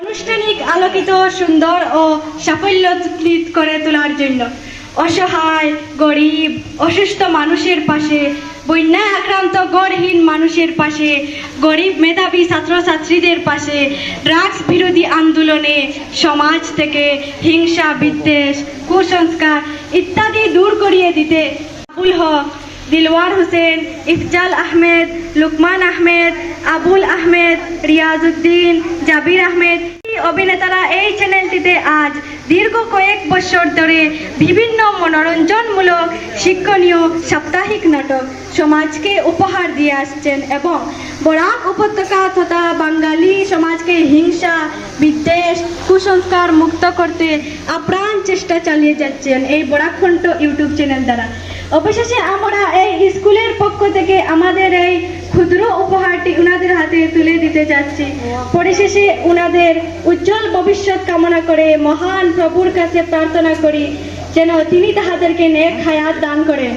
আনুষ্ঠানিক আলোকিত সুন্দর ও সাফল্যীকৃত করে তোলার জন্য অসহায় গরিব অসুস্থ মানুষের পাশে বন্যায় আক্রান্ত গড়হীন মানুষের পাশে গরিব মেধাবী ছাত্রছাত্রীদের পাশে ড্রাগস বিরোধী আন্দোলনে সমাজ থেকে হিংসা বিদ্বেষ কুসংস্কার ইত্যাদি দূর করিয়ে দিতে আবুল হক দিলওয়ার হোসেন ইফজাল আহমেদ লুকমান আহমেদ আবুল আহমেদ রিয়াজউদ্দিন জাবির আহমেদ অভিনেতারা এই চ্যানেলটিতে আজ দীর্ঘ কয়েক বছর ধরে বিভিন্ন মনোরঞ্জনমূলক শিক্ষণীয় সাপ্তাহিক নাটক সমাজকে উপহার দিয়ে আসছেন এবং বরাক উপত্যকা তথা বাঙালি সমাজকে হিংসা বিদ্বেষ কুসংস্কার মুক্ত করতে আপ্রাণ চেষ্টা চালিয়ে যাচ্ছেন এই বরাককণ্ঠ ইউটিউব চ্যানেল দ্বারা। অবশেষে আমরা এই স্কুলের পক্ষ থেকে আমাদের এই ক্ষুদ্র উপহারটি উনাদের হাতে তুলে দিতে যাচ্ছি। পরিশেষে উনাদের উজ্জ্বল ভবিষ্যৎ কামনা করে মহান প্রভুর কাছে প্রার্থনা করি যেন তিনি তাহাদেরকে নেক হায়াত দান করেন।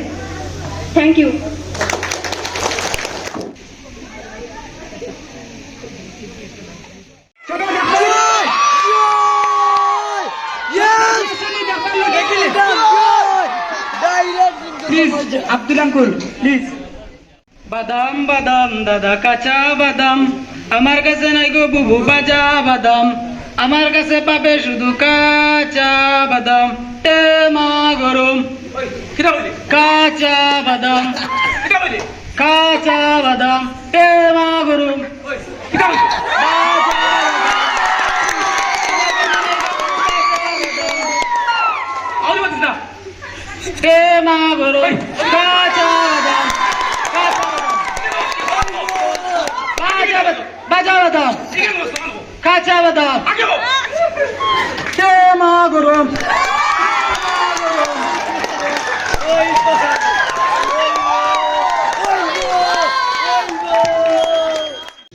Thank you. Abdul uncle please. বাদাম বাদাম দাদা কাঁচা বাদাম, আমার কাছে নাই গো বুবু বাজা বাদাম, আমার কাছে পাবে শুধু কাঁচা বাদাম মা গরম। কাঁচা বাদাম কাঁচা বাদাম মা গরম। মা গরম কাঁচা বাদাম বাজা বাদাম কাঁচা বাদাম মা গরম।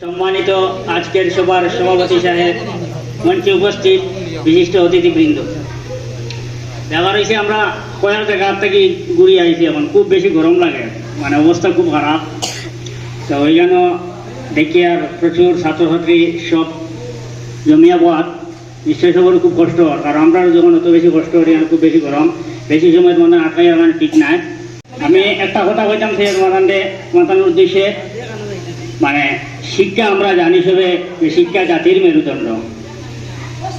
সম্মানিত আজকের সভার সভাপতি সাহেব, মঞ্চে উপস্থিত বিশিষ্ট অতিথিবৃন্দ, ব্যাপার হয়েছে আমরা কয়েক জায়গা থেকে ঘুরে আইছি। এখন খুব বেশি গরম লাগে, মানে অবস্থা খুব খারাপ। তো ওই জন্য দেখি আর প্রচুর ছাত্রছাত্রী সব জমিয়া পথ নিশ্চয়ই সবার খুব কষ্ট হয়, কারণ আমরা যখন অত বেশি কষ্ট করি খুব বেশি গরম, বেশি সময় মনে আটকাই মানে ঠিক নাই। আমি একটা কথা কইতাম সে মাতানোর উদ্দেশ্যে, মানে শিক্ষা আমরা জানি সবে শিক্ষা জাতির মেরুদণ্ড,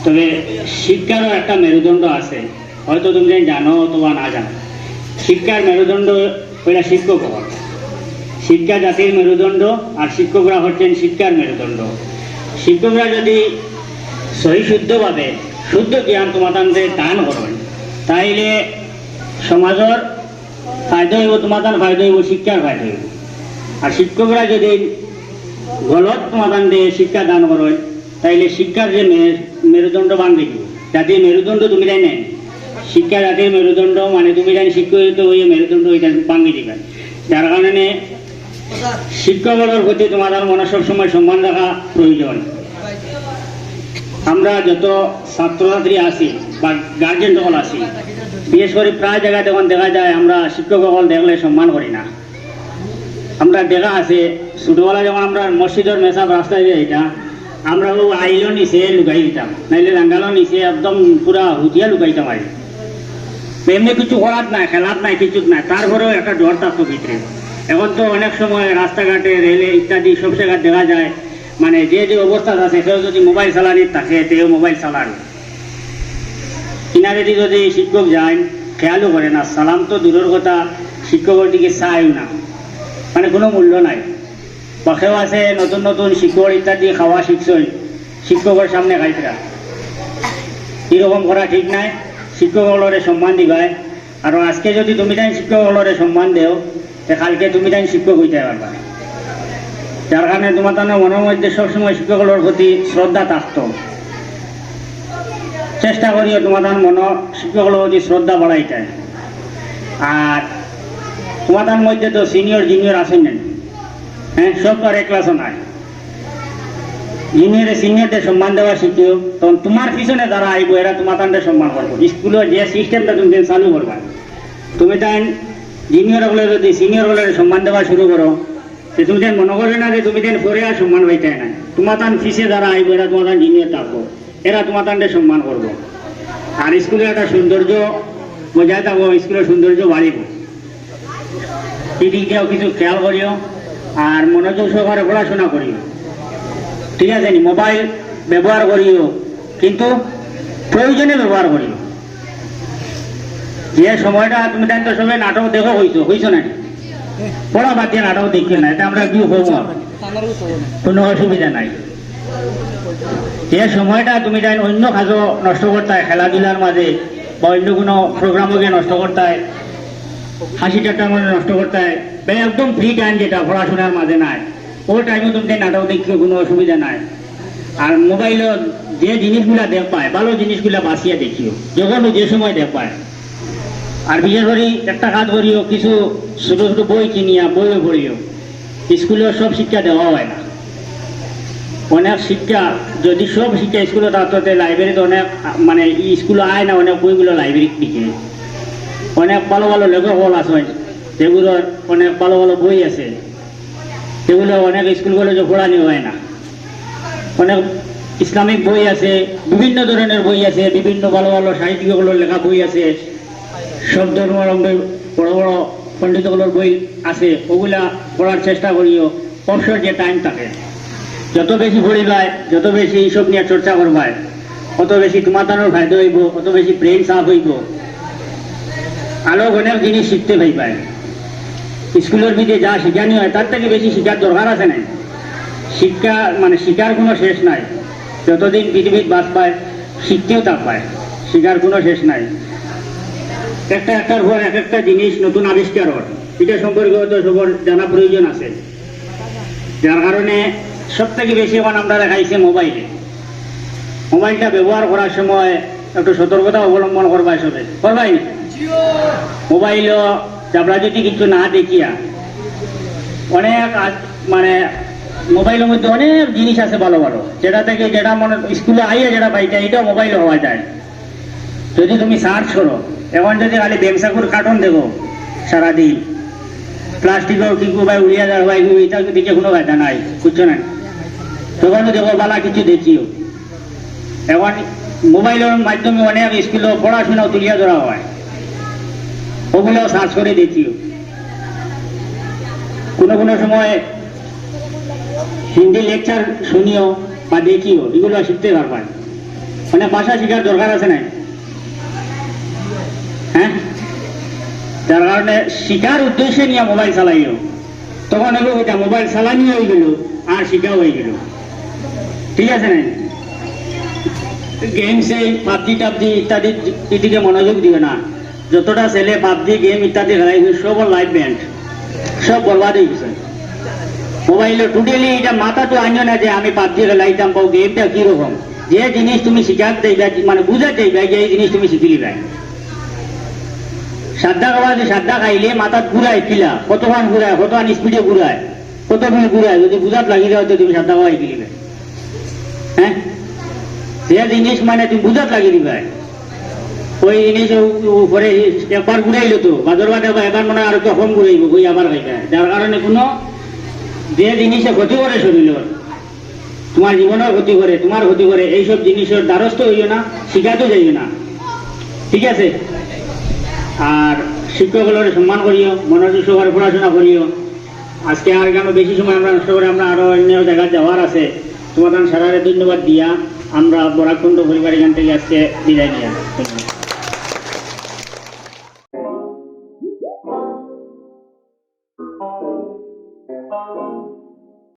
তবে শিক্ষারও একটা মেরুদণ্ড আছে, হয়তো তুমি জানো অথবা না জানো। শিক্ষার মেরুদণ্ড ওইটা শিক্ষক হওয়ার, শিক্ষা জাতির মেরুদণ্ড আর শিক্ষকরা হচ্ছেন শিক্ষার মেরুদণ্ড। শিক্ষকরা যদি সহি শুদ্ধভাবে শুদ্ধ জ্ঞান তোমাদের দান করেন তাইলে সমাজের ফায়দা হইব, তোমাদের ফায়দা হইব, শিক্ষার ফায়দা হইব। আর শিক্ষকরা যদি গলত তোমাদের শিক্ষা দান করেন তাইলে শিক্ষার যে মেরুদণ্ড বান্ধে দিব, জাতির মেরুদণ্ড তুমি জানি নেন। শিক্ষা জাতির মেরুদণ্ড মানে তুমি জানি শিক্ষিত হয়ে মেরুদণ্ড ওইটা ভাঙি দিবেন। যার কারণে শিক্ষকদের প্রতি তোমাদের মনে সবসময় সম্মান রাখা প্রয়োজন। আমরা যত ছাত্রছাত্রী আছি বা গার্জেন সকল আছি, বিশেষ করে প্রায় জায়গায় যখন দেখা যায় আমরা শিক্ষক সকল দেখলে সম্মান করি না। আমরা দেখা আছে ছোটবেলা যখন আমরা মসজিদের মেসাব রাস্তায় যাই, এটা আমরা ও আইলো নিচে লুকাই দিতাম, নাইলে রাঙ্গালো নিচে একদম পুরা হুটিয়া লুকাইতাম। আর এমনি কিছু করার নাই, খেলার নাই, কিছু নাই, তারপরেও একটা ডর থাকতো ভিতরে। এখন তো অনেক সময় রাস্তাঘাটে রেলে ইত্যাদি সব জায়গায় দেখা যায়, মানে যে যে অবস্থা আছে সেও যদি মোবাইল চালানি থাকে তেও মোবাইল চালান। কিনারে যদি শিক্ষক যায় খেয়ালও করে না, সালাম তো দূরের কথা, শিক্ষকের দিকে চাইও না, মানে কোনো মূল্য নাই। পাশেও আছে নতুন নতুন শিক্ষক ইত্যাদি খাওয়া শিখছই, শিক্ষকের সামনে খাইতরা এরকম করা ঠিক নাই। শিক্ষকগুলোরে সম্মান দিবাই, আর আজকে যদি তুমি তাই শিক্ষকগুলোরে সম্মান দেও কালকে তুমি তাই শিক্ষক হইতে পারবা। যার কারণে তোমার তার মনের মধ্যে সবসময় শিক্ষকগুলোর প্রতি শ্রদ্ধা থাকতো। চেষ্টা করিও তোমার মন শিক্ষকগুলোর প্রতি শ্রদ্ধা বাড়াইতে। আর তোমাদের মধ্যে তো সিনিয়র জুনিয়র আছেন না, হ্যাঁ, সব তো আর এক ক্লাসও নাই। জুনিয়রে সিনিয়রদের সম্মান দেওয়া শিখিও, তখন তোমার পিছনে যারা আইব এরা তোমার তাদের সম্মান করবো। স্কুলের যে সিস্টেমটা তুমি চালু করবা, তুমি তাই জুনিয়র হলে যদি সিনিয়র হলে সম্মান দেওয়া শুরু করো যে তুমি দেন মনে করবে না যে তুমি দেন পরে আর সম্মান পাইতে না, তোমার তান ফিসে যারা আইব এরা তোমার তান জিনিয়ে থাকবো, এরা তোমার তানকে সম্মান করবো। আর স্কুলের একটা সৌন্দর্য বজায় থাকবো, স্কুলের সৌন্দর্য বাড়িব। এই দিকটাও কিছু খেয়াল করিও আর মনোযোগ সহকারে পড়াশোনা করিও, ঠিক আছে নি? মোবাইল ব্যবহার করিও কিন্তু প্রয়োজনে ব্যবহার করিও। যে সময়টা তুমি দেন তো সবাই নাটক দেখো হইছো নাকি? পড়া বাদ দিয়ে নাটক দেখিও না, এটা আমরা কি হবো, কোনো অসুবিধা নাই। যে সময়টা তুমি দেন অন্য কাজও নষ্ট করতে হয়, খেলাধুলার মাঝে বা অন্য কোনো প্রোগ্রামকে নষ্ট করতে হয়, হাসি ঠাট্টার মধ্যে নষ্ট করতে হয়, বা একদম ফ্রি টাইম যেটা পড়াশোনার মাঝে নাই, ওই টাইমে তুমি নাটক দেখিও, কোনো অসুবিধা নাই। আর মোবাইলে যে জিনিসগুলা দেখ পায় ভালো জিনিসগুলা বাঁচিয়ে দেখিও, যখন যে সময় দেখ পায়। আর বিশেষ করে একটা কাজ করিও, কিছু ছোট ছোট বই কিনিয়া বইও পড়িও। স্কুলেও সব শিক্ষা দেওয়া হয় না, অনেক শিক্ষা যদি সব শিক্ষা স্কুলে থাকতে লাইব্রেরিতে অনেক মানে স্কুলে আয় না, অনেক বইগুলো লাইব্রেরিতে লিখে, অনেক ভালো ভালো লেখক হল আছে, যেগুলোর অনেক ভালো ভালো বই আছে, সেগুলো অনেক স্কুল কলেজে পড়ানো হয় না। অনেক ইসলামিক বই আছে, বিভিন্ন ধরনের বই আছে, বিভিন্ন ভালো ভালো সাহিত্যিকগুলোর লেখা বই আছে, সব ধর্মাবলম্বী বড় বড় পণ্ডিতগুলোর বই আছে, ওগুলা পড়ার চেষ্টা করিও। অবসর যে টাইম থাকে যত বেশি পড়িবায়, যত বেশি এইসব নিয়ে চর্চা করবায়, অত বেশি তোমার তানোর ফায়দা হইব, অত বেশি ব্রেন সাফ হইব, আলো অনেক জিনিস শিখতে পাইবায়। স্কুলের ভিতরে যা শিখানি হয় তার থেকে বেশি শিখার দরকার আছে নাই। শিক্ষা মানে শিখার কোনো শেষ নাই, যতদিন পৃথিবীর বাস পায় শিখতেও তা পায়, শিখার কোনো শেষ নাই। একটার পর একটা জিনিস নতুন আবিষ্কার হয়, এটা সম্পর্কে হয়তো সবার জানা প্রয়োজন আছে। যার কারণে সব থেকে বেশি এখন আমরা দেখাইছি মোবাইলে। মোবাইলটা ব্যবহার করার সময় একটু সতর্কতা অবলম্বন করবাই, সবে করবাই। মোবাইলও আমরা যদি কিছু না দেখিয়া অনেক মানে মোবাইলের মধ্যে অনেক জিনিস আছে ভালো ভালো, যেটা থেকে যেটা মনে স্কুলে আইয়া যেটা পাইতে এটাও মোবাইলে হওয়া যায়। যদি তুমি সার্চ করো, এখন যদি খালি ব্যবসাকুর কার্টুন দেখো সারাদিন, প্লাস্টিকের কি ভাই উড়িয়া যাওয়া ভাই, এটা দিকে কোনো ফায়দা নাই, বুঝছো না? তখনও দেখো বালা কিছু দেখিও। এখন মোবাইলের মাধ্যমে অনেক স্কুলে পড়াশোনাও তুলিয়া ধরা হয়, ওগুলোও সার্চ করে দেখিও। কোনো কোনো সময় হিন্দি লেকচার শুনিও বা দেখিও, এগুলো শিখতে পারবেন। মানে ভাষা শেখার দরকার আছে না, হ্যাঁ? যার কারণে শিকার উদ্দেশ্যে নিয়ে মোবাইল চালাইও, তখন হলো ওইটা মোবাইল চালানি হয়ে গেল আর শিখাও হয়ে গেল, ঠিক আছে না? গেমসে পাবজি টাবজি ইত্যাদি এদিকে মনোযোগ দিবে না। যতটা ছেলে পাবজি গেম ইত্যাদি খেলাই সব লাইফ ব্যান্ড, সব বরবাদ হয়ে গেছে। মোবাইলে টোটালি এটা মাথা তো আনিও না যে আমি পাবজি খেলাইতাম পাও, গেমটা কিরকম, যে জিনিস তুমি শিখাতে চাইবে মানে বুঝাতে চাইবে যে এই জিনিস তুমি শিখি লিবাই। সাদা খাওয়া যে সাদা খাইলে মাথা ঘুরায় কিলা, কতক্ষণ ঘুরায়, কতক্ষণ স্পিডে ঘুরায়, কতক্ষণ ঘুরায়, যদি বুঝাত লাগি যাও তো তুমি সাদা খাওয়াই কিলিবে, হ্যাঁ? সে জিনিস মানে তুমি বুঝাত লাগি দিবে, ওই জিনিস উপরে একবার ঘুরাইলো তো বাজার বাদে এবার মনে হয় আরো কখন ঘুরাইব, ওই আবার খাইবে। যার কারণে কোনো যে জিনিসে ক্ষতি করে শরীরের, তোমার জীবনেও ক্ষতি করে, তোমার ক্ষতি করে, এইসব জিনিসের দ্বারস্থ হইও না, শিখাতেও যাইও না, ঠিক আছে? আর শিক্ষকগুলোর সম্মান করিও, মনোযোগ সহকারে পড়াশোনা করিও। আজকে আর কেন বেশি সময় আমরা নষ্ট করে, আমরা আরো অন্য জায়গায় যাওয়ার আছে। তোমাদের সারারে ধন্যবাদ দিয়া আমরা বরাককুণ্ড পরিবার এখান থেকে আজকে বিদায় নিয়ে